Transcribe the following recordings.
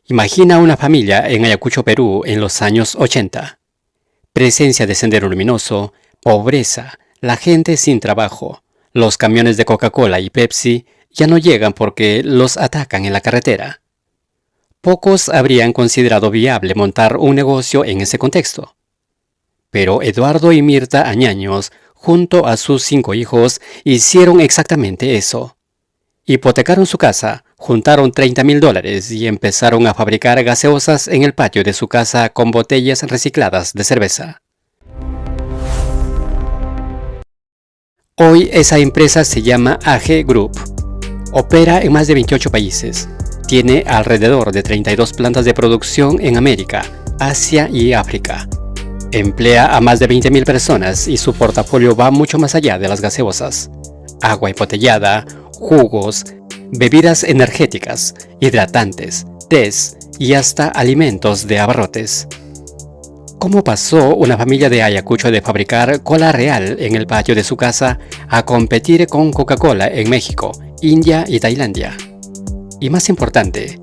Imagina una familia en Ayacucho, Perú, en los años 80. Presencia de sendero luminoso, pobreza, la gente sin trabajo. Los camiones de Coca-Cola y Pepsi ya no llegan porque los atacan en la carretera. Pocos habrían considerado viable montar un negocio en ese contexto. Pero Eduardo y Mirta Añaños, junto a sus 5 hijos, hicieron exactamente eso. Hipotecaron su casa, juntaron $30,000 y empezaron a fabricar gaseosas en el patio de su casa con botellas recicladas de cerveza. Hoy esa empresa se llama AG Group. Opera en más de 28 países. Tiene alrededor de 32 plantas de producción en América, Asia y África. Emplea a más de 20,000 personas y su portafolio va mucho más allá de las gaseosas. Agua embotellada, jugos, bebidas energéticas, hidratantes, tés y hasta alimentos de abarrotes. ¿Cómo pasó una familia de Ayacucho de fabricar cola real en el patio de su casa a competir con Coca-Cola en México, India y Tailandia? Y más importante,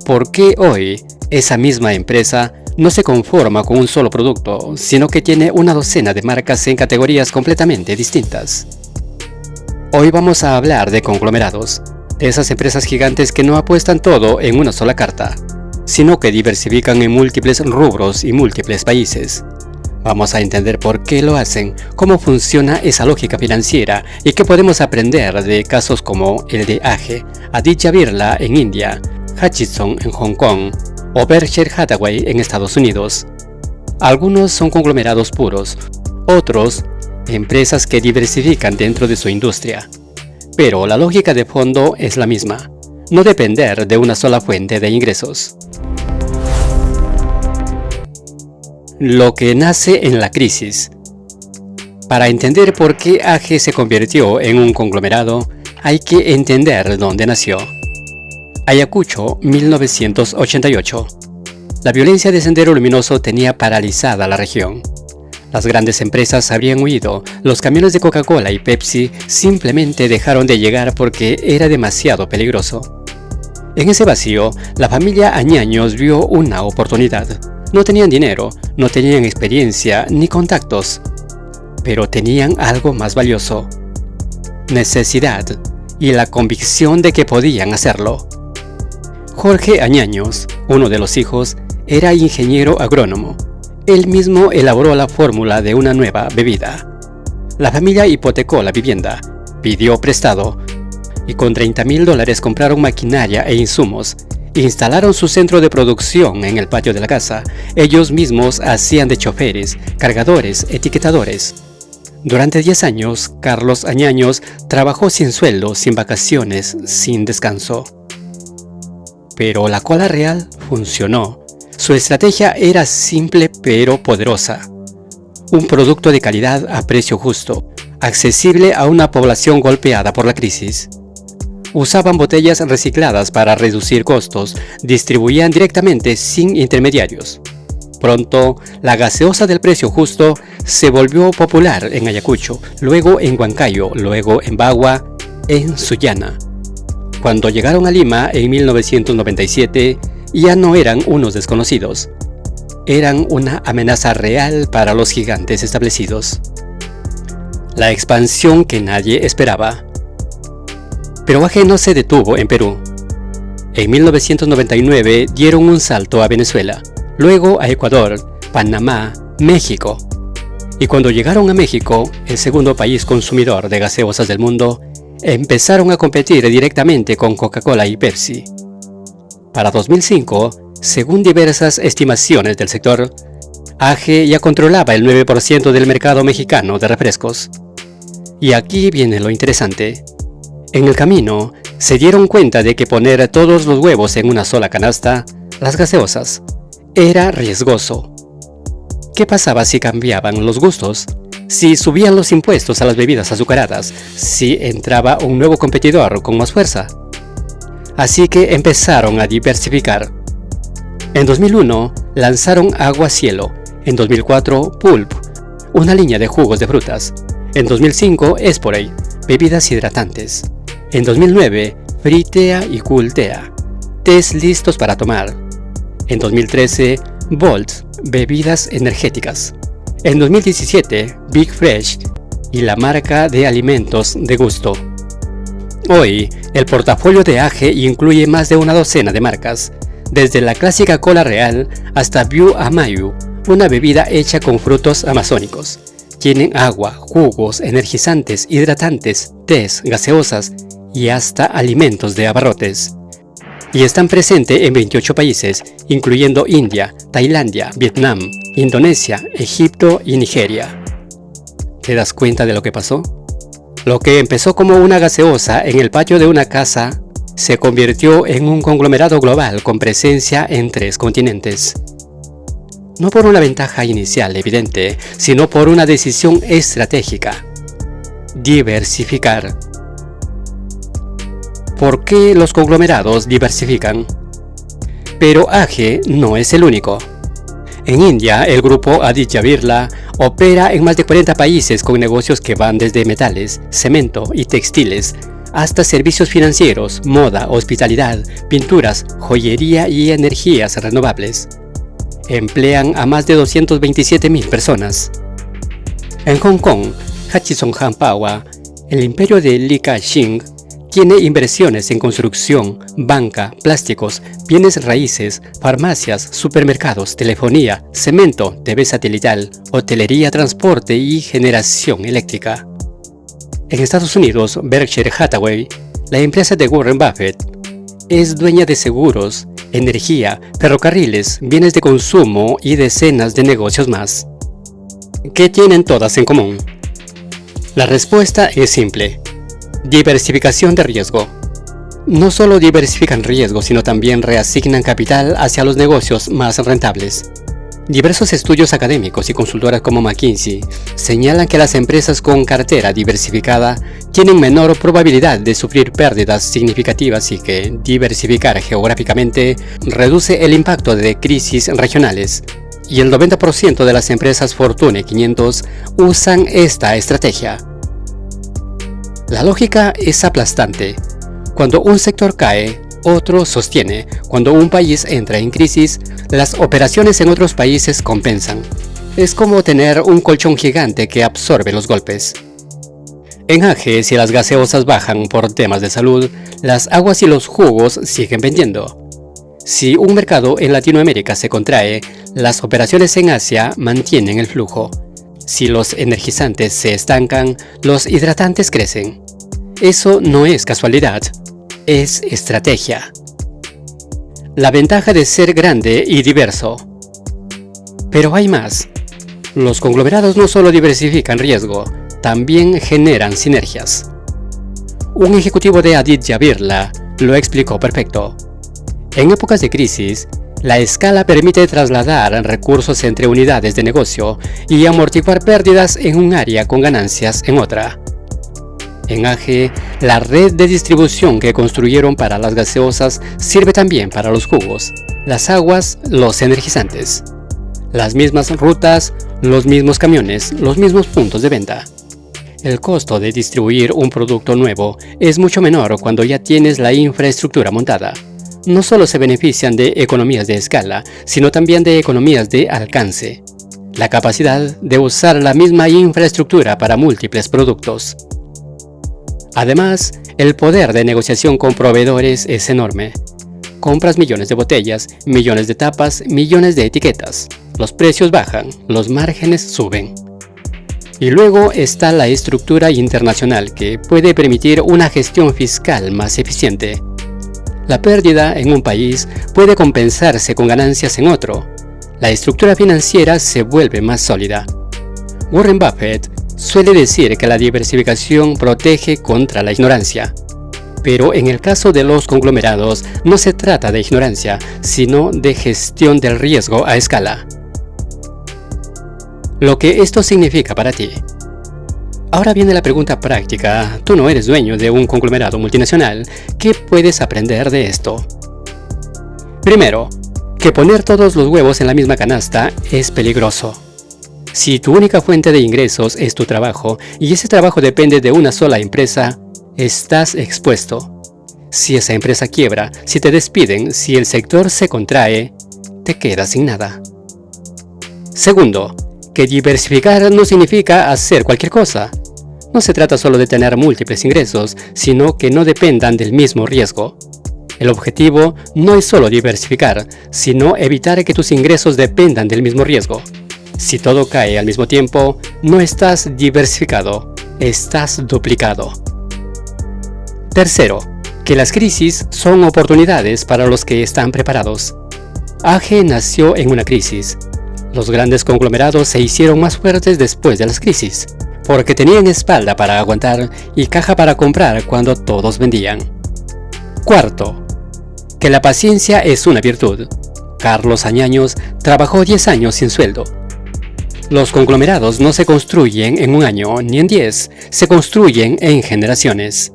¿por qué hoy esa misma empresa no se conforma con un solo producto, sino que tiene una docena de marcas en categorías completamente distintas? Hoy vamos a hablar de conglomerados, de esas empresas gigantes que no apuestan todo en una sola carta, sino que diversifican en múltiples rubros y múltiples países. Vamos a entender por qué lo hacen, cómo funciona esa lógica financiera y qué podemos aprender de casos como el de AG, Aditya Birla en India, Hutchison en Hong Kong o Berkshire Hathaway en Estados Unidos. Algunos son conglomerados puros, otros empresas que diversifican dentro de su industria. Pero la lógica de fondo es la misma, no depender de una sola fuente de ingresos. Lo que nace en la crisis. Para entender por qué AG se convirtió en un conglomerado, hay que entender dónde nació. Ayacucho, 1988. La violencia de Sendero Luminoso tenía paralizada la región. Las grandes empresas habrían huido, los camiones de Coca-Cola y Pepsi simplemente dejaron de llegar porque era demasiado peligroso. En ese vacío, la familia Añaños vio una oportunidad. No tenían dinero, no tenían experiencia ni contactos, pero tenían algo más valioso: necesidad y la convicción de que podían hacerlo. Jorge Añaños, uno de los hijos, era ingeniero agrónomo. Él mismo elaboró la fórmula de una nueva bebida. La familia hipotecó la vivienda, pidió prestado y con $30,000 compraron maquinaria e insumos. Instalaron su centro de producción en el patio de la casa. Ellos mismos hacían de choferes, cargadores, etiquetadores. Durante 10 años, Carlos Añaños trabajó sin sueldo, sin vacaciones, sin descanso. Pero la cola real funcionó. Su estrategia era simple pero poderosa. Un producto de calidad a precio justo, accesible a una población golpeada por la crisis. Usaban botellas recicladas para reducir costos, distribuían directamente sin intermediarios. Pronto, la gaseosa del precio justo se volvió popular en Ayacucho, luego en Huancayo, luego en Bagua, en Sullana. Cuando llegaron a Lima en 1997, ya no eran unos desconocidos. Eran una amenaza real para los gigantes establecidos. La expansión que nadie esperaba. Pero AG no se detuvo en Perú. En 1999 dieron un salto a Venezuela, luego a Ecuador, Panamá, México. Y cuando llegaron a México, el segundo país consumidor de gaseosas del mundo, empezaron a competir directamente con Coca-Cola y Pepsi. Para 2005, según diversas estimaciones del sector, AG ya controlaba el 9% del mercado mexicano de refrescos. Y aquí viene lo interesante. En el camino, se dieron cuenta de que poner todos los huevos en una sola canasta, las gaseosas, era riesgoso. ¿Qué pasaba si cambiaban los gustos? Si subían los impuestos a las bebidas azucaradas, si entraba un nuevo competidor con más fuerza. Así que empezaron a diversificar. En 2001 lanzaron Agua Cielo, en 2004 Pulp, una línea de jugos de frutas, en 2005 Esporade, bebidas hidratantes, en 2009 Fritea y Cooltea, tés listos para tomar, En 2013, Bolt, bebidas energéticas. En 2017, Big Fresh y la marca de alimentos de gusto. Hoy, el portafolio de AGE incluye más de una docena de marcas, desde la clásica cola real hasta View Amayu, una bebida hecha con frutos amazónicos. Tienen agua, jugos, energizantes, hidratantes, tés, gaseosas y hasta alimentos de abarrotes. Y están presentes en 28 países, incluyendo India, Tailandia, Vietnam, Indonesia, Egipto y Nigeria. ¿Te das cuenta de lo que pasó? Lo que empezó como una gaseosa en el patio de una casa se convirtió en un conglomerado global con presencia en 3 continentes. No por una ventaja inicial evidente, sino por una decisión estratégica: diversificar. ¿Por qué los conglomerados diversifican? Pero AGE no es el único. En India, el grupo Aditya Birla opera en más de 40 países con negocios que van desde metales, cemento y textiles, hasta servicios financieros, moda, hospitalidad, pinturas, joyería y energías renovables. Emplean a más de 227.000 personas. En Hong Kong, Hutchison Hanwha, el imperio de Li Ka-shing, tiene inversiones en construcción, banca, plásticos, bienes raíces, farmacias, supermercados, telefonía, cemento, TV satelital, hotelería, transporte y generación eléctrica. En Estados Unidos, Berkshire Hathaway, la empresa de Warren Buffett, es dueña de seguros, energía, ferrocarriles, bienes de consumo y decenas de negocios más. ¿Qué tienen todas en común? La respuesta es simple: diversificación de riesgo. No solo diversifican riesgo, sino también reasignan capital hacia los negocios más rentables. Diversos estudios académicos y consultoras como McKinsey señalan que las empresas con cartera diversificada tienen menor probabilidad de sufrir pérdidas significativas y que diversificar geográficamente reduce el impacto de crisis regionales. Y el 90% de las empresas Fortune 500 usan esta estrategia. La lógica es aplastante. Cuando un sector cae, otro sostiene. Cuando un país entra en crisis, las operaciones en otros países compensan. Es como tener un colchón gigante que absorbe los golpes. En AGE, si las gaseosas bajan por temas de salud, las aguas y los jugos siguen vendiendo. Si un mercado en Latinoamérica se contrae, las operaciones en Asia mantienen el flujo. Si los energizantes se estancan, los hidratantes crecen. Eso no es casualidad, es estrategia. La ventaja de ser grande y diverso. Pero hay más. Los conglomerados no solo diversifican riesgo, también generan sinergias. Un ejecutivo de Aditya Birla lo explicó perfecto. En épocas de crisis, la escala permite trasladar recursos entre unidades de negocio y amortiguar pérdidas en un área con ganancias en otra. En AGE, la red de distribución que construyeron para las gaseosas sirve también para los jugos, las aguas, los energizantes. Las mismas rutas, los mismos camiones, los mismos puntos de venta. El costo de distribuir un producto nuevo es mucho menor cuando ya tienes la infraestructura montada. No solo se benefician de economías de escala, sino también de economías de alcance. La capacidad de usar la misma infraestructura para múltiples productos. Además, el poder de negociación con proveedores es enorme. Compras millones de botellas, millones de tapas, millones de etiquetas. Los precios bajan, los márgenes suben. Y luego está la estructura internacional que puede permitir una gestión fiscal más eficiente. La pérdida en un país puede compensarse con ganancias en otro. La estructura financiera se vuelve más sólida. Warren Buffett suele decir que la diversificación protege contra la ignorancia. Pero en el caso de los conglomerados no se trata de ignorancia, sino de gestión del riesgo a escala. Lo que esto significa para ti. Ahora viene la pregunta práctica. Tú no eres dueño de un conglomerado multinacional. ¿Qué puedes aprender de esto? Primero, que poner todos los huevos en la misma canasta es peligroso. Si tu única fuente de ingresos es tu trabajo y ese trabajo depende de una sola empresa, estás expuesto. Si esa empresa quiebra, si te despiden, si el sector se contrae, te quedas sin nada. Segundo, que diversificar no significa hacer cualquier cosa. No se trata solo de tener múltiples ingresos, sino que no dependan del mismo riesgo. El objetivo no es solo diversificar, sino evitar que tus ingresos dependan del mismo riesgo. Si todo cae al mismo tiempo, no estás diversificado, estás duplicado. Tercero, que las crisis son oportunidades para los que están preparados. AGE nació en una crisis. Los grandes conglomerados se hicieron más fuertes después de las crisis, porque tenían espalda para aguantar y caja para comprar cuando todos vendían. Cuarto, que la paciencia es una virtud. Carlos Añaños trabajó 10 años sin sueldo. Los conglomerados no se construyen en un año ni en 10, se construyen en generaciones.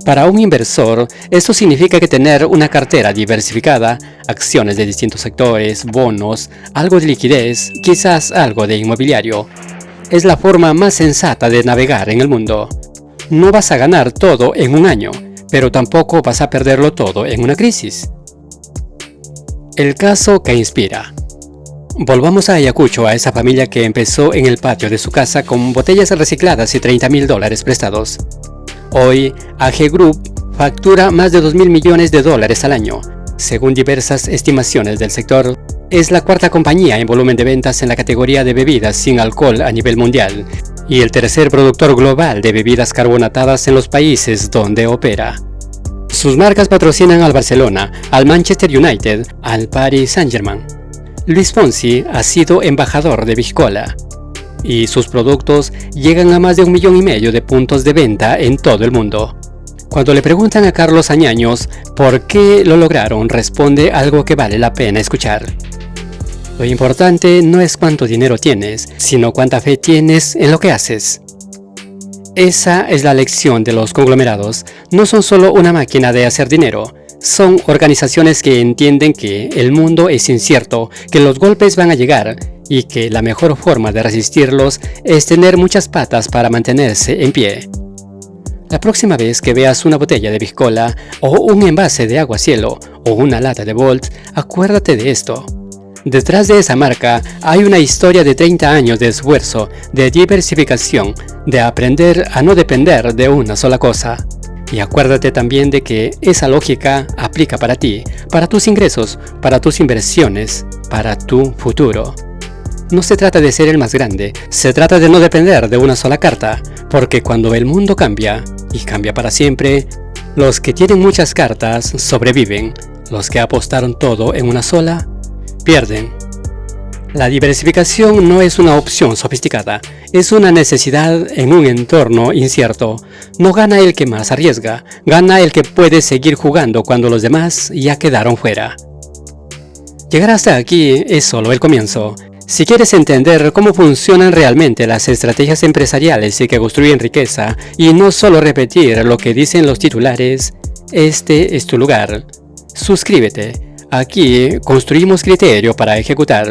Para un inversor, esto significa que tener una cartera diversificada, acciones de distintos sectores, bonos, algo de liquidez, quizás algo de inmobiliario, es la forma más sensata de navegar en el mundo. No vas a ganar todo en un año, pero tampoco vas a perderlo todo en una crisis. El caso que inspira. Volvamos a Ayacucho, a esa familia que empezó en el patio de su casa con botellas recicladas y $30.000 prestados. Hoy, AG Group factura más de $2.000 millones al año. Según diversas estimaciones del sector, es la cuarta compañía en volumen de ventas en la categoría de bebidas sin alcohol a nivel mundial y el tercer productor global de bebidas carbonatadas en los países donde opera. Sus marcas patrocinan al Barcelona, al Manchester United, al Paris Saint-Germain. Luis Fonsi ha sido embajador de Bicola y sus productos llegan a más de 1,5 millones de puntos de venta en todo el mundo. Cuando le preguntan a Carlos Añaños por qué lo lograron, responde algo que vale la pena escuchar. Lo importante no es cuánto dinero tienes, sino cuánta fe tienes en lo que haces. Esa es la lección de los conglomerados. No son solo una máquina de hacer dinero, son organizaciones que entienden que el mundo es incierto, que los golpes van a llegar y que la mejor forma de resistirlos es tener muchas patas para mantenerse en pie. La próxima vez que veas una botella de Bicola o un envase de agua cielo o una lata de Bolt, acuérdate de esto. Detrás de esa marca hay una historia de 30 años de esfuerzo, de diversificación, de aprender a no depender de una sola cosa. Y acuérdate también de que esa lógica aplica para ti, para tus ingresos, para tus inversiones, para tu futuro. No se trata de ser el más grande, se trata de no depender de una sola carta, porque cuando el mundo cambia, y cambia para siempre, los que tienen muchas cartas sobreviven, los que apostaron todo en una sola, pierden. La diversificación no es una opción sofisticada, es una necesidad en un entorno incierto. No gana el que más arriesga, gana el que puede seguir jugando cuando los demás ya quedaron fuera. Llegar hasta aquí es solo el comienzo. Si quieres entender cómo funcionan realmente las estrategias empresariales y que construyen riqueza, y no solo repetir lo que dicen los titulares, este es tu lugar. Suscríbete. Aquí construimos criterio para ejecutar.